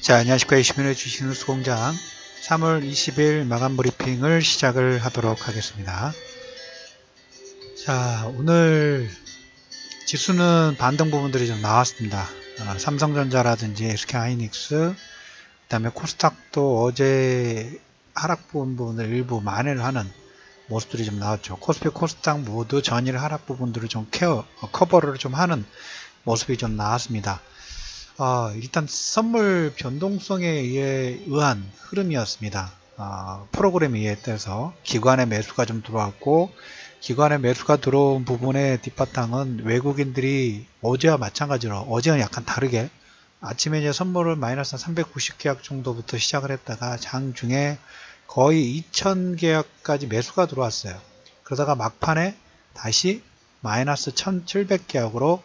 자, 안녕하십니까. 20min의 주식뉴스 공장 3월 20일 마감 브리핑을 시작을 하도록 하겠습니다. 자, 오늘 지수는 반등 부분들이 좀 나왔습니다. 삼성전자라든지 SK하이닉스, 그 다음에 코스닥도 어제 하락 부분을 일부 만회를 하는 모습들이 좀 나왔죠. 코스피, 코스닥 모두 전일 하락 부분들을 좀 커버를 좀 하는 모습이 좀 나왔습니다. 일단 선물 변동성에 의한 흐름이었습니다. 프로그램에 의해서 기관의 매수가 좀 들어왔고, 기관의 매수가 들어온 부분의 뒷바탕은 외국인들이 어제와 마찬가지로, 어제는 약간 다르게 아침에 이제 선물을 마이너스 390계약 정도부터 시작을 했다가 장중에 거의 2000계약까지 매수가 들어왔어요. 그러다가 막판에 다시 마이너스 1700계약으로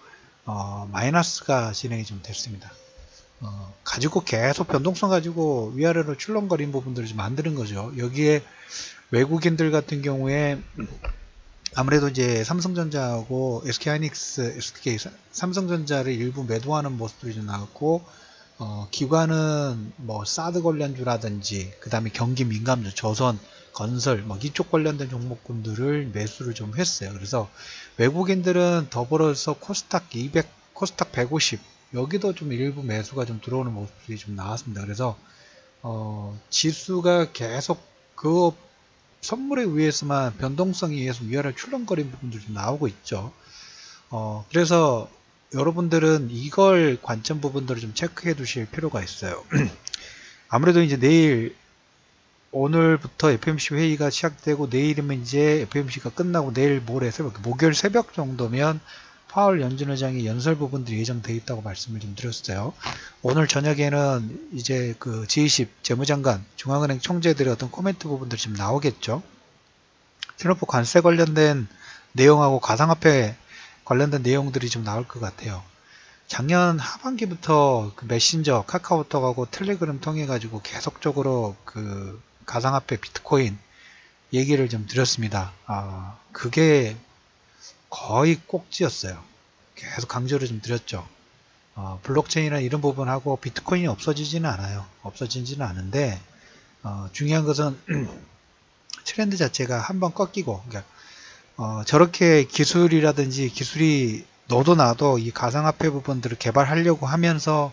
마이너스가 진행이 좀 됐습니다. 가지고 계속 변동성 가지고 위아래로 출렁거린 부분들을 좀 만드는 거죠. 여기에 외국인들 같은 경우에 아무래도 이제 삼성전자하고 SK하이닉스, 삼성전자를 일부 매도하는 모습들이 좀 나왔고, 기관은 뭐 사드 관련주라든지 그 다음에 경기 민감주, 조선, 건설, 뭐 이쪽 관련된 종목군들을 매수를 좀 했어요. 그래서 외국인들은 더불어서 코스닥 200, 코스닥 150 여기도 좀 일부 매수가 좀 들어오는 모습들이 좀 나왔습니다. 그래서 지수가 계속 그 선물에 의해서만 변동성에 의해서 위아래 출렁거린 부분들이 좀 나오고 있죠. 그래서 여러분들은 이걸 관점 부분들을 좀 체크해 두실 필요가 있어요. 아무래도 이제 오늘부터 FOMC 회의가 시작되고 내일이면 이제 FOMC가 끝나고 내일 모레 새벽, 목요일 새벽 정도면 파월 연준의장의 연설 부분들이 예정되어 있다고 말씀을 좀 드렸어요. 오늘 저녁에는 이제 그 G20 재무장관, 중앙은행 총재들의 어떤 코멘트 부분들이 좀 나오겠죠. 트럼프 관세 관련된 내용하고 가상화폐 관련된 내용들이 좀 나올 것 같아요. 작년 하반기부터 그 메신저, 카카오톡하고 텔레그램 통해 가지고 계속적으로 그 가상화폐 비트코인 얘기를 좀 드렸습니다. 그게 거의 꼭지였어요. 계속 강조를 좀 드렸죠. 블록체인이나 이런 부분하고 비트코인이 없어지지는 않아요. 없어지지는 않은데, 중요한 것은 트렌드 자체가 한번 꺾이고, 그러니까 저렇게 기술이라든지 기술이 너도 나도 이 가상화폐 부분들을 개발하려고 하면서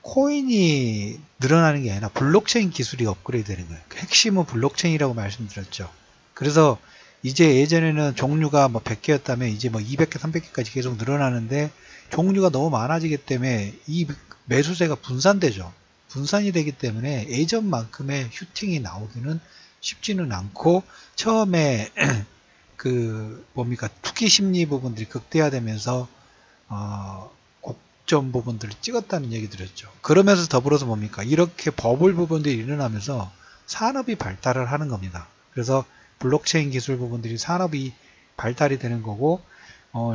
코인이 늘어나는 게 아니라 블록체인 기술이 업그레이드 되는 거예요. 핵심은 블록체인이라고 말씀드렸죠. 그래서 이제 예전에는 종류가 뭐 100개였다면 이제 뭐 200개, 300개까지 계속 늘어나는데 종류가 너무 많아지기 때문에 이 매수세가 분산되죠. 분산이 되기 때문에 예전만큼의 슈팅이 나오기는 쉽지는 않고 처음에 투기 심리 부분들이 극대화되면서 곡점 부분들을 찍었다는 얘기 드렸죠. 그러면서 더불어서 이렇게 버블 부분들이 일어나면서 산업이 발달을 하는 겁니다. 그래서 블록체인 기술 부분들이 산업이 발달이 되는 거고,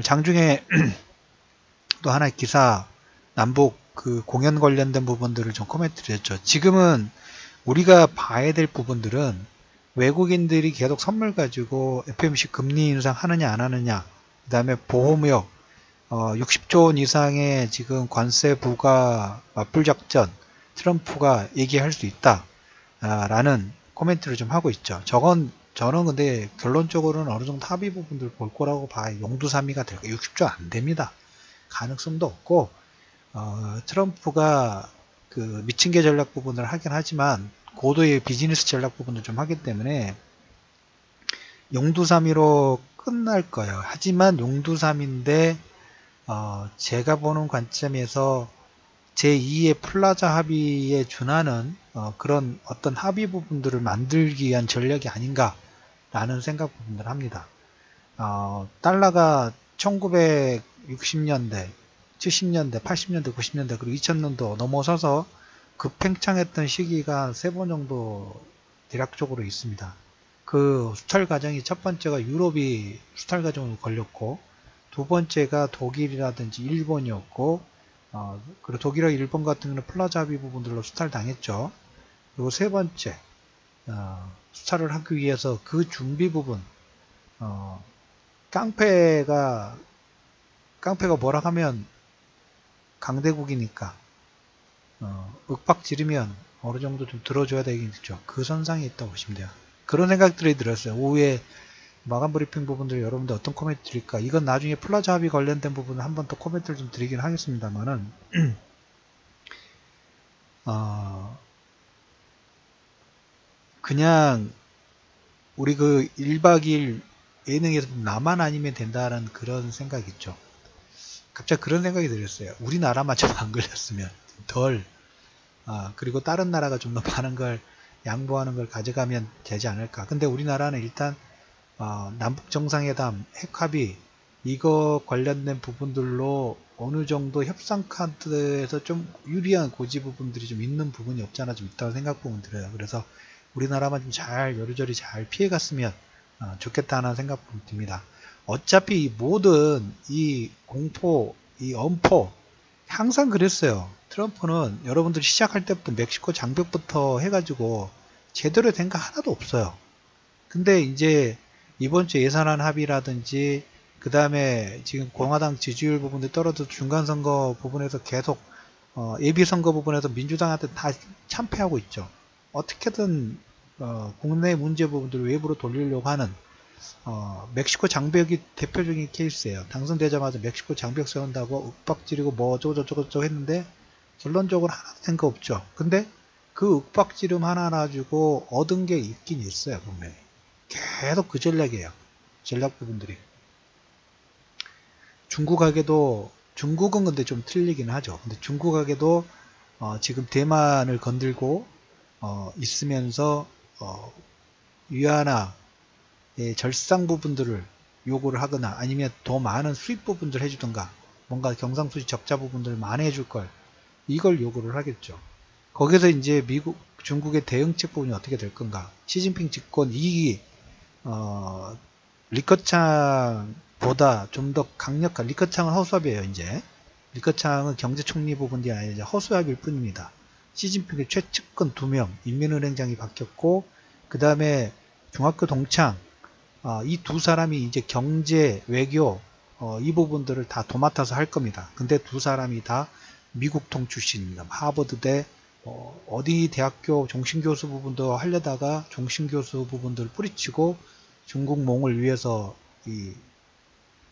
장중에 또 하나의 기사, 남북 그 공연 관련된 부분들을 좀 코멘트 드렸죠. 지금은 우리가 봐야 될 부분들은 외국인들이 계속 선물 가지고 FOMC 금리 인상 하느냐 안 하느냐, 그 다음에 보호무역 60조 원 이상의 지금 관세 부과 맞불 작전 트럼프가 얘기할 수 있다 라는 코멘트를 좀 하고 있죠. 저는 근데 결론적으로는 어느 정도 합의 부분들 볼 거라고 봐요. 용두사미가 될 거예요. 60조 안 됩니다. 가능성도 없고, 트럼프가 그 미친개 전략 부분을 하긴 하지만 고도의 비즈니스 전략 부분을 좀 하기 때문에 용두사미로 끝날 거예요. 하지만 용두사미인데 제가 보는 관점에서 제2의 플라자 합의에 준하는 그런 어떤 합의 부분들을 만들기 위한 전략이 아닌가라는 생각 부분을 합니다. 달러가 1960년대, 70년대, 80년대, 90년대, 그리고 2000년도 넘어서서 급팽창했던 시기가 3번 정도 대략적으로 있습니다. 그 수탈 과정이 첫 번째가 유럽이 수탈 과정으로 걸렸고, 두 번째가 독일이라든지 일본이었고, 그리고 독일과 일본 같은 경우는 플라자 합의 부분들로 수탈 당했죠. 그리고 세 번째, 수탈을 하기 위해서 그 준비 부분, 깡패가 뭐라 하면 강대국이니까 윽박지르면 어느 정도 좀 들어줘야 되겠죠. 그 선상에 있다고 보시면 돼요. 그런 생각들이 들었어요. 오후에 마감 브리핑 부분들 여러분들 어떤 코멘트 드릴까? 이건 나중에 플라자 합의 관련된 부분을 한 번 더 코멘트를 좀 드리긴 하겠습니다만은 그냥 우리 그 1박 2일 예능에서 나만 아니면 된다는 그런 생각이 있죠. 갑자기 그런 생각이 들었어요. 우리나라만 좀 안 걸렸으면 덜 그리고 다른 나라가 좀 더 많은 걸 양보하는 걸 가져가면 되지 않을까. 근데 우리나라는 일단 남북정상회담, 핵합의 이거 관련된 부분들로 어느 정도 협상 카드에서 좀 유리한 고지 부분들이 좀 있는 부분이 없지 않아 좀 있다고 생각보면 들어요. 그래서 우리나라만 좀 잘 여리저리 잘 피해갔으면 좋겠다는 생각이 듭니다. 어차피 이 모든 이 공포, 이 엄포 항상 그랬어요. 트럼프는 여러분들이 시작할 때부터 멕시코 장벽부터 해가지고 제대로 된 거 하나도 없어요. 근데 이제 이번 주 예산안 합의라든지 그 다음에 지금 공화당 지지율 부분도 떨어져 중간선거 부분에서 계속 예비선거 부분에서 민주당한테 다 참패하고 있죠. 어떻게든 국내 문제 부분들을 외부로 돌리려고 하는 멕시코 장벽이 대표적인 케이스예요. 당선되자마자 멕시코 장벽 세운다고 윽박지르고 뭐 어쩌고저쩌고 했는데 결론적으로 하나도 된 거 없죠. 근데 그 윽박지름 하나 가지고 얻은 게 있긴 있어요. 분명히. 계속 그 전략이에요. 전략 부분들이. 중국에게도 중국은 근데 좀 틀리긴 하죠. 근데 중국에게도 지금 대만을 건들고 있으면서 위안화 절상 부분들을 요구를 하거나 아니면 더 많은 수입 부분들을 해주던가 뭔가 경상수지 적자 부분들을 만회해 줄 걸 이걸 요구를 하겠죠. 거기서 이제 중국의 대응책 부분이 어떻게 될 건가. 시진핑 집권 2기 리커창보다 좀 더 강력한 리커창은 허수아비예요. 이제 리커창은 경제총리 부분이 아니라 이제 허수아비일 뿐입니다. 시진핑의 최측근 2명 인민은행장이 바뀌었고 그 다음에 중학교 동창 이 두 사람이 이제 경제, 외교 이 부분들을 다 도맡아서 할 겁니다. 근데 두 사람이 다 미국통 출신입니다. 하버드대 어디 대학교 종신교수 부분도 하려다가 종신교수 부분들을 뿌리치고 중국 몽을 위해서 이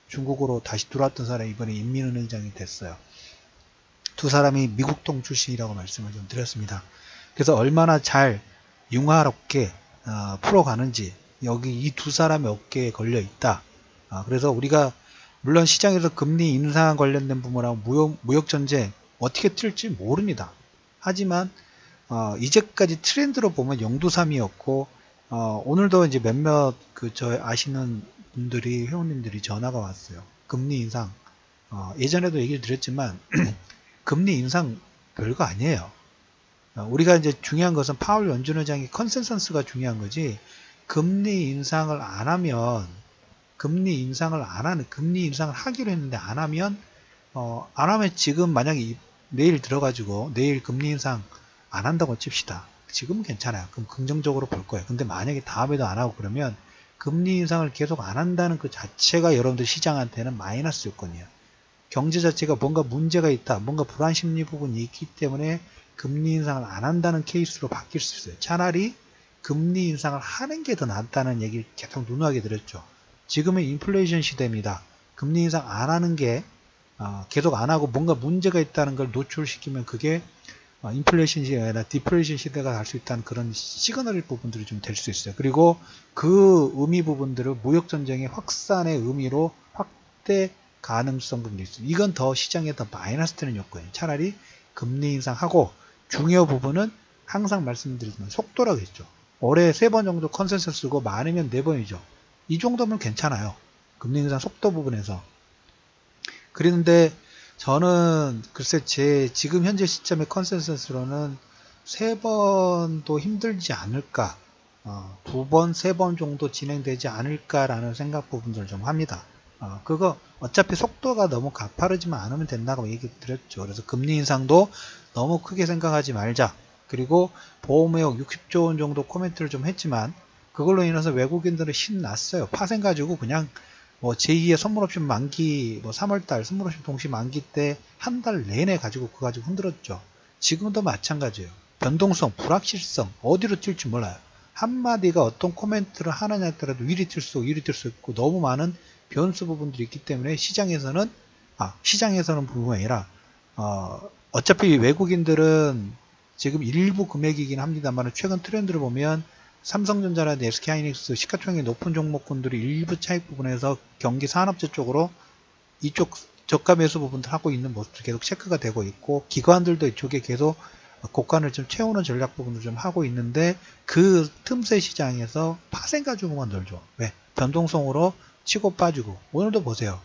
중국으로 다시 들어왔던 사람이 이번에 인민은행장이 됐어요. 두 사람이 미국통 출신이라고 말씀을 좀 드렸습니다. 그래서 얼마나 잘 융화롭게 풀어가는지 여기 이 두 사람의 어깨에 걸려 있다. 그래서 우리가 물론 시장에서 금리 인상 관련된 부분하고 무역전쟁 어떻게 튈지 모릅니다. 하지만 이제까지 트렌드로 보면 0도3이었고 오늘도 이제 몇몇 저 아시는 분들이 회원님들이 전화가 왔어요. 금리 인상 예전에도 얘기를 드렸지만 금리 인상 별거 아니에요. 우리가 이제 중요한 것은 파월 연준의장의 컨센서스가 중요한 거지 금리 인상을 안 하면 금리 인상을 하기로 했는데 안 하면 지금 만약에 내일 들어가지고 내일 금리 인상 안 한다고 칩시다. 지금은 괜찮아요. 그럼 긍정적으로 볼 거예요. 근데 만약에 다음에도 안 하고 그러면 금리 인상을 계속 안 한다는 그 자체가 여러분들 시장한테는 마이너스 요건이에요. 경제 자체가 뭔가 문제가 있다. 뭔가 불안 심리 부분이 있기 때문에 금리 인상을 안 한다는 케이스로 바뀔 수 있어요. 차라리 금리 인상을 하는 게 더 낫다는 얘기를 계속 누누하게 드렸죠. 지금은 인플레이션 시대입니다. 금리 인상 안 하는 게 계속 안 하고 뭔가 문제가 있다는 걸 노출시키면 그게 인플레이션 시대가 아니라 디플레이션 시대가 갈 수 있다는 그런 시그널 부분들이 좀 될 수 있어요. 그리고 그 의미 부분들을 무역전쟁의 확산의 의미로 확대 가능성 부분이 있어요. 이건 더 시장에 더 마이너스 되는 요건이에요. 차라리 금리 인상하고 중요 부분은 항상 말씀드리지만 속도라고 했죠. 올해 3번 정도 컨센서스고 많으면 4번이죠. 이 정도면 괜찮아요. 금리 인상 속도 부분에서. 그런데 저는 글쎄 제 지금 현재 시점의 컨센서스로는 3번도 힘들지 않을까 2번, 3번 정도 진행되지 않을까라는 생각 부분들을 좀 합니다. 그거 어차피 속도가 너무 가파르지만 않으면 된다고 얘기 드렸죠. 그래서 금리 인상도 너무 크게 생각하지 말자. 그리고 보험의혹 60조 원 정도 코멘트를 좀 했지만 그걸로 인해서 외국인들은 신났어요. 파생 가지고 그냥 뭐 제2의 선물옵션 만기 3월달 선물옵션 동시 만기 때 한 달 내내 가지고 그거 가지고 흔들었죠. 지금도 마찬가지예요. 변동성, 불확실성, 어디로 튈지 몰라요. 한마디가 어떤 코멘트를 하느냐에 따라서 위리 튈 수 있고 너무 많은 변수 부분들이 있기 때문에 시장에서는 부분이 아니라 어차피 외국인들은 지금 일부 금액이긴 합니다만 최근 트렌드를 보면 삼성전자라든지 SK하이닉스 시가총액이 높은 종목군들이 일부 차익 부분에서 경기 산업재 쪽으로 이쪽 저가 매수 부분들 하고 있는 모습도 계속 체크가 되고 있고 기관들도 이쪽에 계속 고간을 좀 채우는 전략 부분을 좀 하고 있는데 그 틈새 시장에서 파생 가지고만 놀죠. 왜? 변동성으로 치고 빠지고 오늘도 보세요.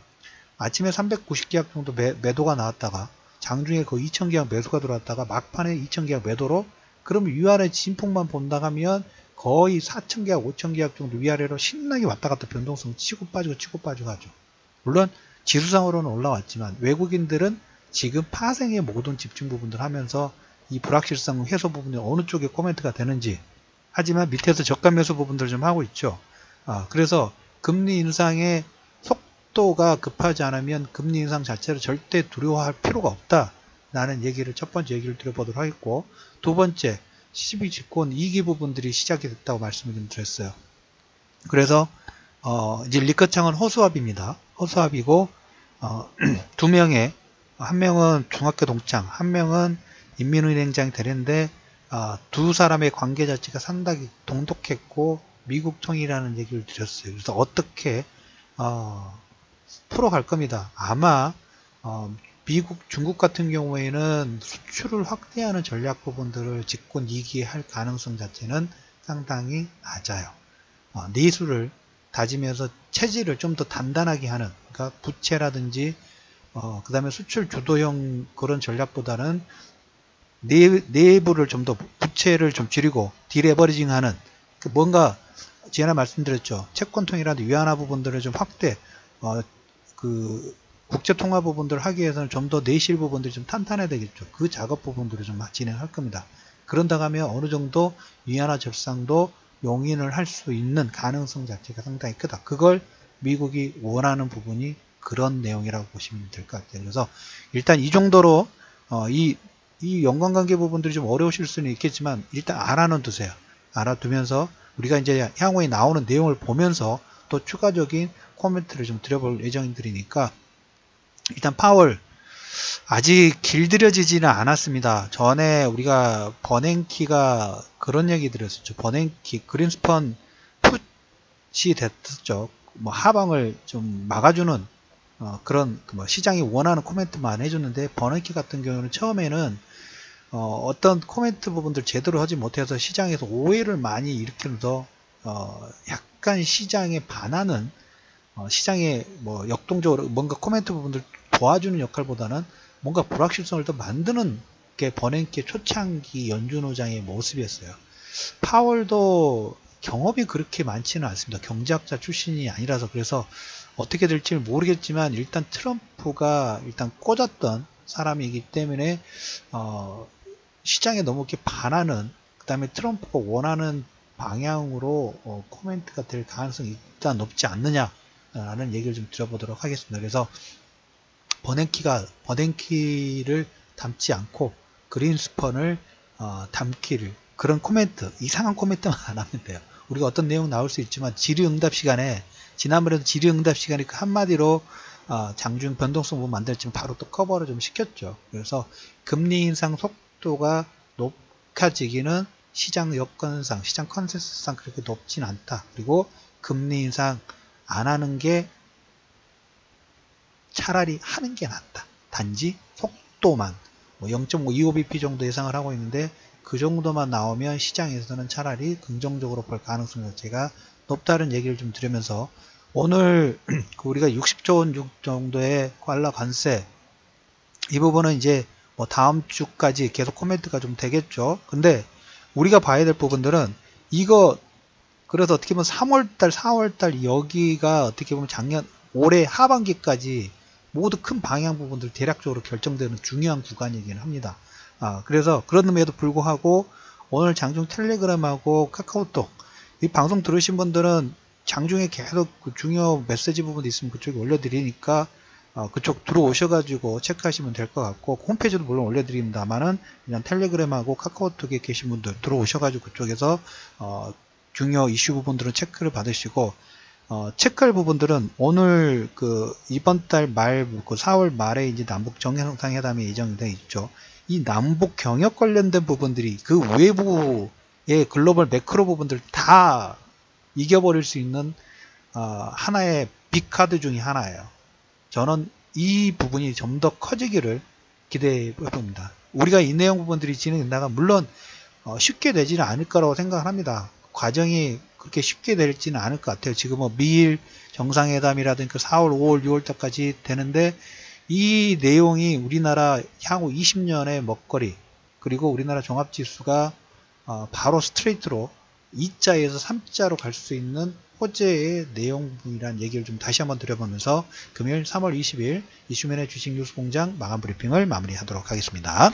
아침에 390계약 정도 매도가 나왔다가 장중에 거의 2000계약 매수가 들어왔다가 막판에 2000계약 매도로 그러면 위아래 진폭만 본다 하면 거의 4000계약 5000계약 정도 위아래로 신나게 왔다 갔다 변동성 치고 빠지고 하죠. 물론 지수상으로는 올라왔지만 외국인들은 지금 파생의 모든 집중 부분들 하면서 이 불확실성 해소 부분이 어느 쪽에 코멘트가 되는지 하지만 밑에서 저가 매수 부분들 좀 하고 있죠. 그래서 금리 인상의 속도가 급하지 않으면 금리 인상 자체를 절대 두려워할 필요가 없다라는 얘기를 첫 번째 얘기를 드려보도록 하겠고 두 번째 12 집권 2기 부분들이 시작이 됐다고 말씀을 좀 드렸어요. 그래서 이제 리커창은 허수아비입니다. 허수아비고 두 명의 한 명은 중학교 동창, 한 명은 인민은행장 되는데 두 사람의 관계 자체가 상당히 돈독했고 미국 통이라는 얘기를 드렸어요. 그래서 어떻게 풀어갈 겁니다. 아마 미국, 중국 같은 경우에는 수출을 확대하는 전략 부분들을 집권 2기에 할 가능성 자체는 상당히 낮아요. 내수를 다지면서 체질을 좀 더 단단하게 하는, 그러니까 부채라든지 그 다음에 수출 주도형 그런 전략보다는 내부를 좀 더 부채를 좀 줄이고 디레버리징하는 뭔가 지난해 말씀드렸죠. 채권통이라든지 위안화 부분들을 좀 확대 그 국제 통화 부분들을 하기 위해서는 좀 더 내실 부분들이 좀 탄탄해야 되겠죠. 그 작업 부분들을 좀 진행할 겁니다. 그런다고 하면 어느 정도 위안화 절상도 용인을 할 수 있는 가능성 자체가 상당히 크다. 그걸 미국이 원하는 부분이 그런 내용이라고 보시면 될 것 같아요. 그래서 일단 이 정도로 이 연관관계 부분들이 좀 어려우실 수는 있겠지만 일단 알아는 두세요. 알아두면서 우리가 이제 향후에 나오는 내용을 보면서 또 추가적인 코멘트를 좀 드려볼 예정들이니까 일단 파월 아직 길들여지지는 않았습니다. 전에 우리가 버냉키가 그런 얘기 드렸었죠. 버냉키 그린스펀 풋이 됐었죠. 뭐 하방을 좀 막아주는 그런 뭐 시장이 원하는 코멘트만 해줬는데 버냉키 같은 경우는 처음에는 어떤 코멘트 부분들 제대로 하지 못해서 시장에서 오해를 많이 일으키면서 약간 시장에 반하는 시장에 뭐 역동적으로 뭔가 코멘트 부분들 도와주는 역할보다는 뭔가 불확실성을 더 만드는 게 버냉키의 초창기 연준호장의 모습이었어요. 파월도 경험이 그렇게 많지는 않습니다. 경제학자 출신이 아니라서 그래서 어떻게 될지 모르겠지만 일단 트럼프가 일단 꽂았던 사람이기 때문에 시장에 너무 이렇게 반하는 그 다음에 트럼프가 원하는 방향으로 코멘트가 될 가능성이 일단 높지 않느냐라는 얘기를 좀 드려보도록 하겠습니다. 그래서 버냉키를 담지 않고 그린스펀을 담기를 그런 코멘트 이상한 코멘트만 안 하면 돼요. 우리가 어떤 내용 나올 수 있지만 질의응답 시간에 지난번에도 질의응답 시간에 그 한마디로 장중 변동성 부분 만들지만 바로 또 커버를 좀 시켰죠. 그래서 금리 인상 속도가 높아지기는 시장 여건상 시장 컨센서스상 그렇게 높진 않다. 그리고 금리 인상 안 하는 게 차라리 하는 게 낫다. 단지 속도만 0.25bp 정도 예상을 하고 있는데 그 정도만 나오면 시장에서는 차라리 긍정적으로 볼 가능성 자체가 높다는 얘기를 좀 드리면서 오늘 우리가 60조 원 정도의 달러 관세 이 부분은 이제 뭐 다음 주까지 계속 코멘트가 좀 되겠죠. 근데 우리가 봐야 될 부분들은 이거 그래서 어떻게 보면 3월달 4월달 여기가 어떻게 보면 올해 하반기까지 모두 큰 방향 부분들 대략적으로 결정되는 중요한 구간이긴 합니다. 그래서 그럼에도 불구하고 오늘 장중 텔레그램하고 카카오톡 이 방송 들으신 분들은 장중에 계속 그 중요 메시지 부분도 있으면 그쪽에 올려드리니까 그쪽 들어오셔가지고 체크하시면 될 것 같고, 홈페이지도 물론 올려드립니다만은 그냥 텔레그램하고 카카오톡에 계신 분들 들어오셔가지고 그쪽에서 중요 이슈 부분들은 체크를 받으시고, 체크할 부분들은 오늘 이번 달 말, 4월 말에 이제 남북 정상회담이 예정이 되어 있죠. 이 남북 경협 관련된 부분들이 그 외부의 글로벌 매크로 부분들 다 이겨버릴 수 있는 하나의 빅카드 중에 하나예요. 저는 이 부분이 좀 더 커지기를 기대해 봅니다. 우리가 이 내용 부분들이 진행된다가 물론 쉽게 되지는 않을 거라고 생각을 합니다. 과정이 그렇게 쉽게 될지는 않을 것 같아요. 지금 미일 정상회담이라든가 4월, 5월, 6월 달까지 되는데, 이 내용이 우리나라 향후 20년의 먹거리, 그리고 우리나라 종합지수가 바로 스트레이트로 2자에서 3자로 갈 수 있는 호재의 내용이란 얘기를 좀 다시 한번 드려보면서 금요일 3월 20일 이슈맨의 주식 뉴스 공장 마감 브리핑을 마무리하도록 하겠습니다.